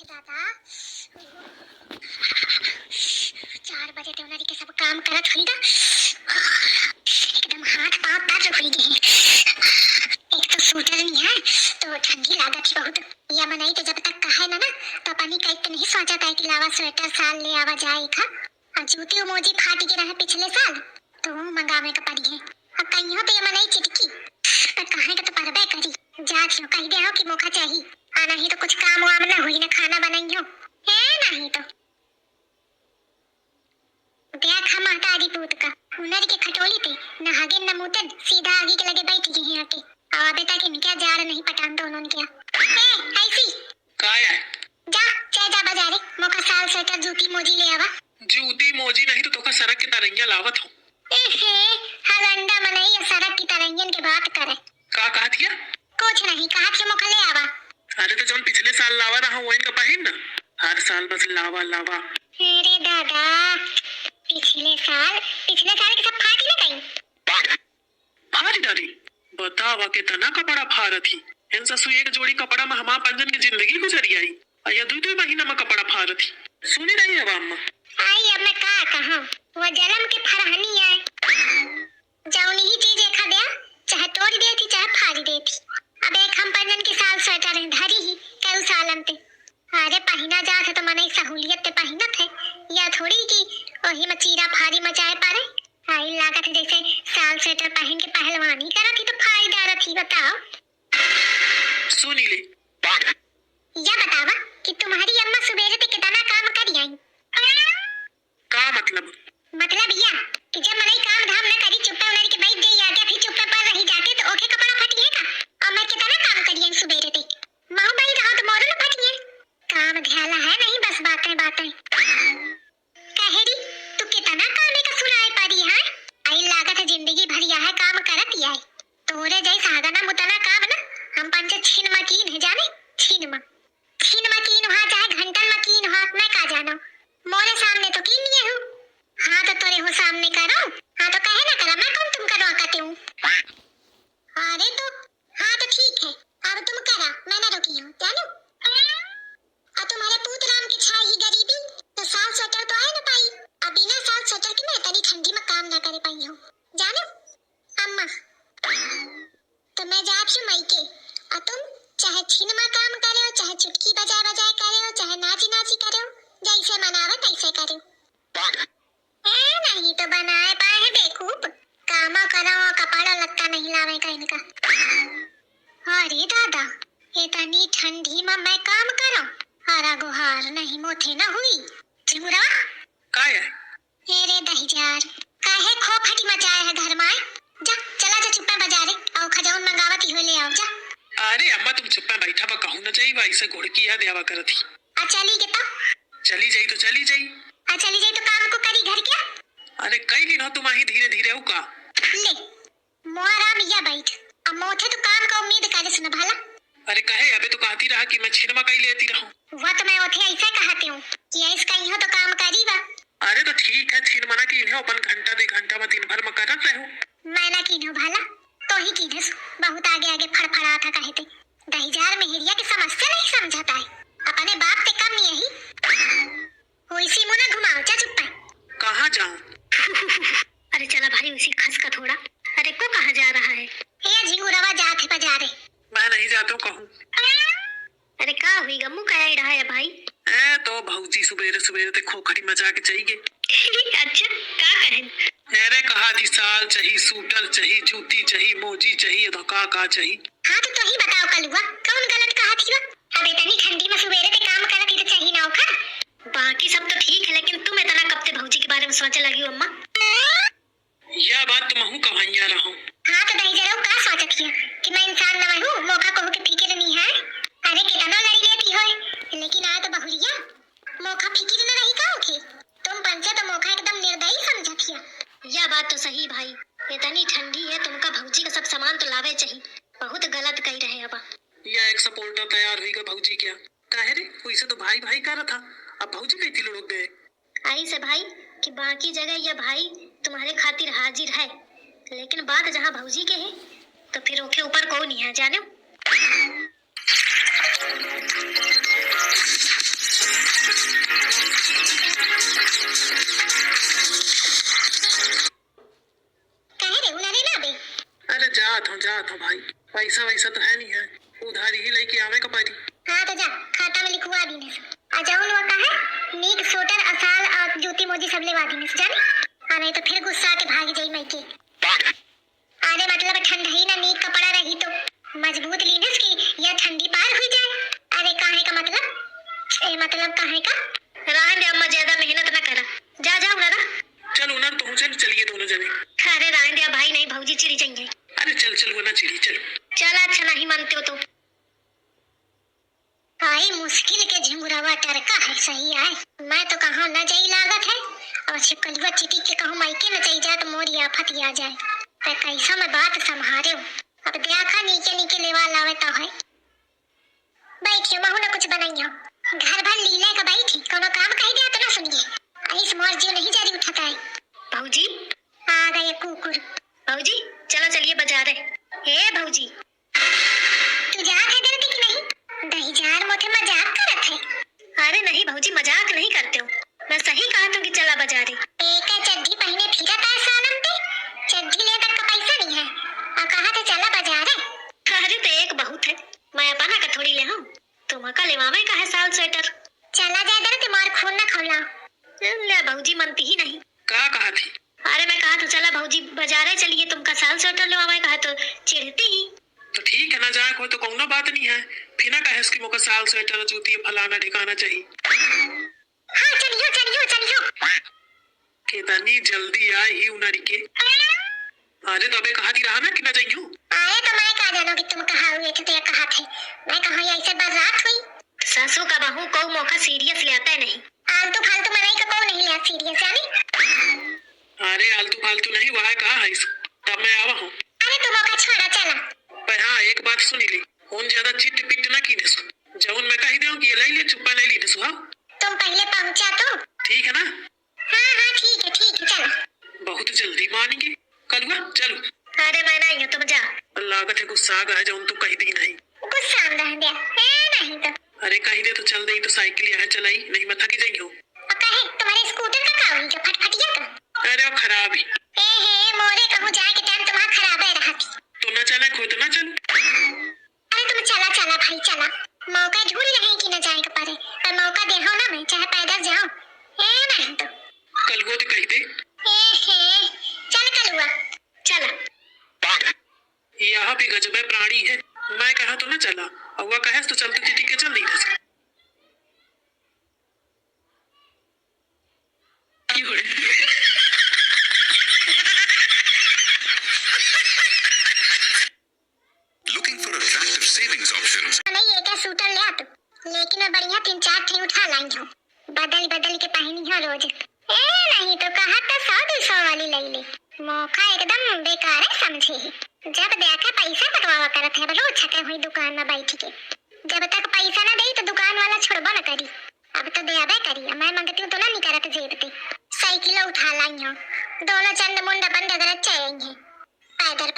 दादा 4 बजे तो उन्हारी के सब काम करत हुई दा एकदम हाथ पाँव तर हुई गए। एक तो सूटर नहीं है तो ठंडी लागत ही बहुत। या मनाई तो जब तक कहे ना तो पानी कई तो नहीं सोचा था कि लावा स्वेटर साल ले आवा जाए खा। और जूती मोजी फाट के रहे पिछले साल तो मंगावे का पड़ी है। अब कहीं पे मनाई चिटकी पर कहे का तो परबे करी जात लो कही दे हो कि मौका चाहिए। आना ही तो कुछ काम वाम ना हुई ना खाना बनाई हो है नहीं तो देख हम हटारी पूत का हुनर के खटोली पे नहागे नमूतन सीधा आगे के लगे बैठ गई है आके। आ बेटा के क्या जार नहीं पटान दोनों ने क्या ए ऐसी काय है जा चाय जा बाजारे मौका साल स्वेटर जूती मोजी ले आवा। जूती मोजी नहीं तो तोका सड़क के तरंगिया लावत हो। एहे हलंडा मनई सड़क की तरंगियन के बात करे का कहा थिया कुछ नहीं कहा थे मौका ले आवा। अरे तो जौन पिछले साल लावा रहा वही का पहिन ना हर साल बस लावा लावा। अरे दादा पिछले साल के सब फाटी ना गई फाड़ी डाली बतावा के तना कपड़ा फाड़ थी इन ससु एक जोड़ी कपड़ा में हमार पंजन की जिंदगी गुजरी आई या दो महीना में कपड़ा फाड़ थी सुनी नहीं है अम्मा आई अब मैं का कहा वो जन्म के फरहनी है जौनी ही चीज एक दे चाहे तोड़ दे थी चाहे फाड़ दे थी। अब एक हम पंजन के साल स्वेटर धरी ही कई सालन पे अरे पहिना जा तो मने सहूलियत पे पहिना थे या थोड़ी की वही मचीरा फाड़ी मचाए पारे आई लागत जैसे साल स्वेटर पहन के पहलवानी करा थी तो फायदा थी बताओ। सुनी ले या बतावा कि तुम्हारी अम्मा सुबेरे से कितना काम करी आई का मतलब या कि जब मने काम धाम न करी चुप्पे उनर के बैठ गई आगे फिर चुप्पे पर रही जाते तो ओके कपड़ा फटी है का और मैं कितना काम करी आई सुबेरे से मां भाई रहा तो मोर न फटी है काम ध्याला है नहीं बस बातें कहेरी तू कितना काम का सुनाए पारी है आई लागत जिंदगी भर यह काम करत आई तोरे जैसा हगना मुतना काम ना हम पंच छिन मकीन है जाने छिन मकीन हो चाहे घंटन मकीन हो मैं का जानो मोरे सामने तो कीन नहीं हूँ। हाँ तो तोरे हो सामने करो हाँ तो कहे ना करा मैं कौन तुम करवा करते हूँ। अरे तो हाँ तो ठीक है अब तुम करा मैं ना रुकी हूँ जानो। अब तुम्हारे पूत राम की छाई ही गरीबी तो साल स्वेटर तो आए ना पाई अब बिना साल स्वेटर के मैं इतनी ठंडी में काम ना करे पाई हूँ जानो अम्मा। तो मैं जाप छू मई के और तुम चाहे छिन में काम करे हो चाहे चुटकी बजाए करे हो चाहे नाची करे हो जैसे मनावे तैसे करे नहीं तो बनाए पाए है बेकूफ कामा करो कपड़ा लत्ता नहीं लावे का इनका। अरे दादा इतनी ठंडी में मैं काम करो हरा गुहार नहीं मोथे न हुई त्रिपुरा काय है अरे दहीजार काहे खो फटी मचाए है घर में जा चला जा चुप्पे बाजारे और खजौन मंगावती हो ले आओ जा। अरे अम्मा तुम चुप्पा बैठा बा कहूं ना चाहिए वैसे घुड़की याद आवा करती आ चली के तो चली जाई तो काम को करी घर क्या। अरे कई दिन हो तुम ही धीरे धीरे हो का ले मोरा मिया बैठ अब मोथे तो काम का उम्मीद करे सुन भला। अरे कहे अबे तो कहती रहा कि मैं छिनमा कई लेती रहूं वो तो मैं ओथे ऐसे कहती हूँ कि ऐस कहीं हो तो काम करी बा। अरे तो ठीक है छिनमा की इन्हें अपन घंटा 2 घंटा में दिन भर में करत रहो मैं ना कीन्हो भला तो ही कीन्हस बहुत आगे फड़फड़ा था कहते दहीजार मेहरिया की समस्या नहीं समझता है अपने बाप से कम नहीं है हुई सी मुना घुमाओ जा चुप पे कहाँ जाऊं अरे चला भाई उसी खस का थोड़ा अरे को कहाँ जा रहा है ये झिंगुरवा जात है बाजारे मैं नहीं जाता कहूँ अरे का हुई गम्मू कह रहा है भाई ए तो भौजी सुबेरे सुबेरे ते खोखड़ी मचा के चाहिए अच्छा का कहे अरे कहा थी साल चाहिए सूटर चाहिए जूती चाहिए मोजी चाहिए धोखा का चाहिए। हाँ तो ही बताओ कलुआ कौन गलत कहा थी वो अब इतनी ठंडी में सुबेरे ते काम करत ही तो चाहिए ना होखा बाकी सब तो ठीक है लेकिन तुम इतना कब ते भौजी के बारे में सोचे लगी हो अम्मा। यह बात तुम हूँ कहानिया रहा हाँ तो दही जरा का सोचत है कि मैं इंसान ना हूँ मौका को के फिक्र नहीं है अरे कितना लड़ी लेती हो लेकिन आ तो बहुरिया मौका फिक्र न रही का ओके तुम पंचे तो मौका एकदम निर्दयी समझत हिया। यह बात तो सही भाई इतनी ठंडी है तुमका भौजी का सब सामान तो लावे चाहिए बहुत गलत कही रहे अब। यह एक सपोर्टर तैयार हुई भौजी क्या कहे रे वैसे तो भाई भाई कर था अब भौजी कई लोग गए आई से भाई कि बाकी जगह यह भाई तुम्हारे खातिर हाजिर है लेकिन बात जहाँ भौजी के है तो फिर ओके ऊपर कौन है जाने। कहे रे उन्हें ना बे। अरे जात हूँ भाई, पैसा वैसा तो है नहीं है, उधारी ही लेके आवे का पड़ी। हाँ तो जा खाता में लिखवा दीने से आ जाऊन वो कहे नीक स्वेटर असाल और जूती मोजी सब लेवा दीने से जाने आ नहीं तो फिर गुस्सा के भाग जाई मई के आने मतलब ठंड ही ना नीक कपड़ा रही तो मजबूत लीनस की या ठंडी पार हुई जाए। अरे काहे का मतलब ए मतलब काहे का रहन दे अम्मा ज्यादा मेहनत ना करा जा जा उना चल उना तो चलिए दोनों जने। अरे रहन दे भाई नहीं भौजी चिड़ी जाएंगे। अरे चल वो ना चिड़ी चल चल अच्छा नहीं मानते हो तो आई मुश्किल के झिंगुरावा टरका है सही आए मैं तो कहाँ न जाई लागत है और छिपकलिया चिटी के कहूँ मायके न जाई जाए तो मोरी आफत ही आ जाए तो कैसा मैं बात संभारे हूँ अब देखा नीचे नीचे लेवा लावे तो है बैठियो महू न कुछ बनाइयो घर भर लीला का बैठी कोनो काम कही दिया तो ना सुनिए इस मोर जीव नहीं जारी उठाता है। भौजी आ गए कुकुर भौजी चलो चलिए बाजार हे भौजी तू जात है डरती कि नहीं दही जार मोथे मजाक करत है। अरे नहीं भौजी मजाक नहीं करते हो मैं सही कहा तुम कि चला बाजारे एक चड्डी पहने फिरत है सानम पे चड्डी ले तक का पैसा नहीं है और कहा था चला बाजारे। अरे तो एक बहुत है मैं अपना का थोड़ी ले हूं तुम का लेवावे का है साल स्वेटर चला जाए डर ते मार खून ना खौला ले भौजी मनती ही नहीं का कहा थी। अरे मैं कहा तो चला भौजी बाजारे चलिए तुमका साल स्वेटर लेवावे कहा तो चिढ़ती ही तो ठीक है ना जाए हो तो कोनो बात नहीं है फिर ना कहे इसकी मोका साल स्वेटर जूती फलाना ठिकाना चाहिए। हाँ चलियो कितनी जल्दी आई ही उनारी के अरे तो अबे कहा थी रहा ना कि ना जाइयो आए तो मैं कहा जानो कि तुम कहा हुए थे तो ये कहा थे मैं कहा ये ऐसे बात हुई सासू का बहू को मौका सीरियस लेता है नहीं आलतू फालतू मनाई का को नहीं लिया सीरियस जानी। अरे आलतू फालतू नहीं वहाँ कहा है तब मैं आवा हूँ। अरे तुम मौका छोड़ा चला पर हाँ एक बात सुनी ली उन ज्यादा चिट पिट ना कीने सु जौन मैं कही दूं कि ये ले चुप्पा नहीं लीने सु। हाँ तुम पहले पहुंचा तो ठीक है ना। हाँ ठीक है चलो बहुत जल्दी मानेंगे कलुआ चलो। अरे मैं नहीं हूँ तुम जा लागत है गुस्सा आ गया जौन तू कही दी नहीं गुस्सा आ रहा है नहीं तो अरे कही दे तो चल दे तो साइकिल यहाँ चलाई नहीं मैं थकी जाएंगे हो कहे तुम्हारे स्कूटर का काम जो फटफटिया का अरे अब खराब ही हे मोरे कहूँ जाए के टाइम तुम्हारा खराब है रहा तो ना चला खो तो ना चल। अरे तुम चला भाई चला मौका ढूंढ रहे कि न जाए के पारे पर मौका दे हो ना मैं चाहे पैदल जाऊं नहीं तो कलुआ तो कही दे चल कलुआ चला यहाँ भी गजबे प्राणी है मैं कहा तो ना चला और वह कहे तो चलते चिट्ठी के चल नहीं था। Looking for attractive savings options? नहीं ये क्या सूटर ले आ तू लेकिन मैं बढ़िया 3-4 ठे उठा लाई हूँ बदल के पहनी हो रोज नहीं तो कहा तो 100-200 वाली ले ले मौका एकदम बेकार है समझे ही जब देखा पैसा कटवावा करत है रोज छके हुई दुकान में बैठ के जब तक पैसा ना दे तो दुकान वाला छोड़बो न करी अब तो देबे करी मैं मांगती हूँ तो ना निकरत जेब पे साइकिल उठा लाई हूँ दोनों चंद मुंड बंद अगर चाहिए पैदल